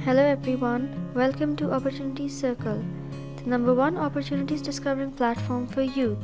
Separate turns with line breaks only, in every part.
Hello everyone, welcome to Opportunities Circle, the #1 opportunities discovering platform for youth.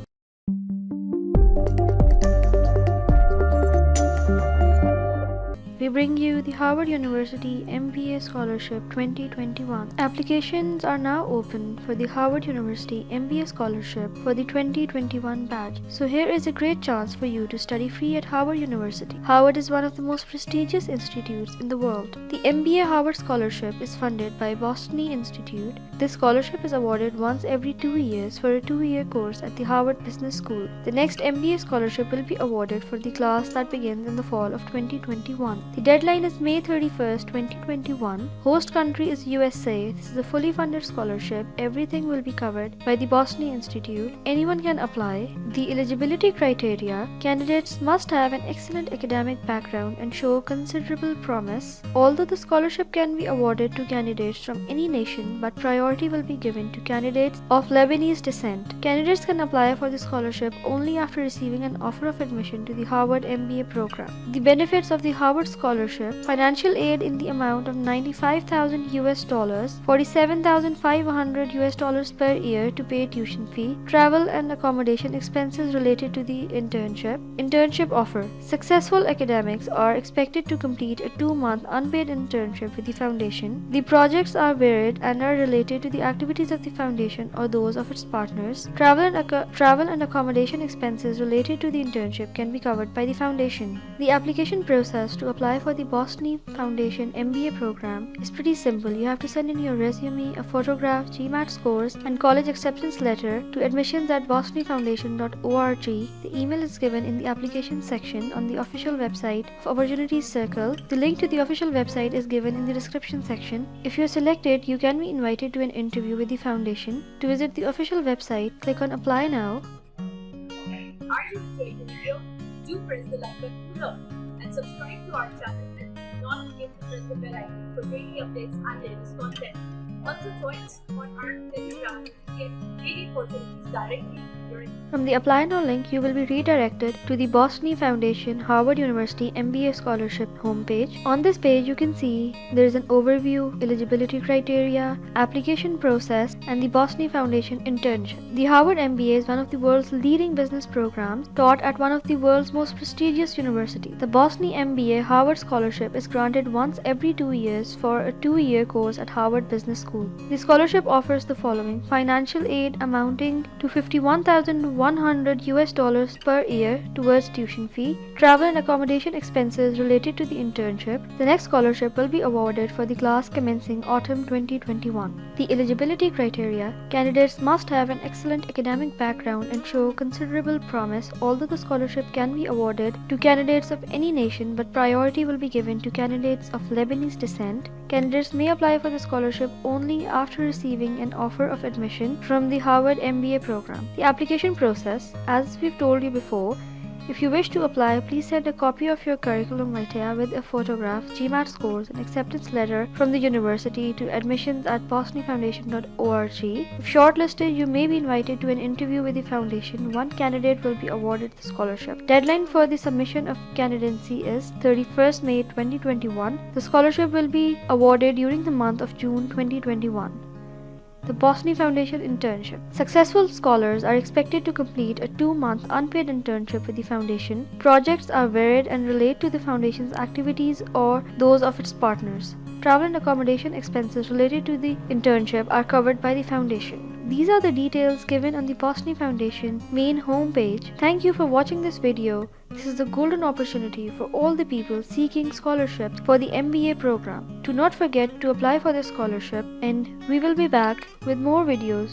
We bring you the Harvard University MBA Scholarship 2021. Applications are now open for the Harvard University MBA Scholarship for the 2021 batch. So here is a great chance for you to study free at Harvard University. Harvard is one of the most prestigious institutes in the world. The MBA Harvard Scholarship is funded by Boustany Institute. This scholarship is awarded once every 2 years for a 2-year course at the Harvard Business School. The next MBA scholarship will be awarded for the class that begins in the fall of 2021. The deadline is May 31st, 2021. Host country is USA. This is a fully funded scholarship. Everything will be covered by the Boustany Institute. Anyone can apply. The eligibility criteria: candidates must have an excellent academic background and show considerable promise. Although the scholarship can be awarded to candidates from any nation, but priority will be given to candidates of Lebanese descent. Candidates can apply for the scholarship only after receiving an offer of admission to the Harvard MBA program. The benefits of the Harvard Scholarship: financial aid in the amount of $95,000 US, $47,500 per year to pay tuition fee, travel and accommodation expenses related to the internship offer. Successful academics are expected to complete a 2-month unpaid internship with the foundation. The projects are varied and are related to the activities of the foundation or those of its partners. Travel and accommodation expenses related to the internship can be covered by the foundation. The application process to apply for the Boustany Foundation MBA program is pretty simple. You have to send in your resume, a photograph, GMAT scores, and college acceptance letter to admissions@bosnyfoundation.org. The email is given in the application section on the official website of Opportunities Circle. The link to the official website is given in the description section. If you are selected, you can be invited to an interview with the foundation. To visit the official website, click on Apply Now.
Are you enjoying the video? Do press the like button below and subscribe to our channel, and don't forget to press the bell icon for daily updates and latest content. Also join us on our Telegram to get daily opportunities directly in your inbox.
From the Apply Now link, you will be redirected to the Boustany Foundation Harvard University MBA Scholarship homepage. On this page, you can see there is an overview, eligibility criteria, application process, and the Boustany Foundation internship. The Harvard MBA is one of the world's leading business programs taught at one of the world's most prestigious universities. The Boustany MBA Harvard Scholarship is granted once every 2 years for a 2-year course at Harvard Business School. The scholarship offers the following: financial aid amounting to $51,100 US per year towards tuition fee, travel and accommodation expenses related to the internship. The next scholarship will be awarded for the class commencing autumn 2021. The eligibility criteria: candidates must have an excellent academic background and show considerable promise. Although the scholarship can be awarded to candidates of any nation, but priority will be given to candidates of Lebanese descent. Candidates may apply for the scholarship only after receiving an offer of admission from the Harvard MBA program. The application process: as we've told you before, if you wish to apply, please send a copy of your curriculum vitae with a photograph, GMAT scores, and acceptance letter from the university to admissions@bosnyfoundation.org. If shortlisted, you may be invited to an interview with the foundation. One candidate will be awarded the scholarship. Deadline for the submission of candidacy is 31st May 2021. The scholarship will be awarded during the month of June 2021. The Boustany Foundation internship: successful scholars are expected to complete a 2-month unpaid internship with the foundation. Projects are varied and relate to the foundation's activities or those of its partners. Travel and accommodation expenses related to the internship are covered by the foundation. These are the details given on the Boustany Foundation main homepage. Thank you for watching this video. This is the golden opportunity for all the people seeking scholarships for the MBA program. Do not forget to apply for this scholarship, and we will be back with more videos.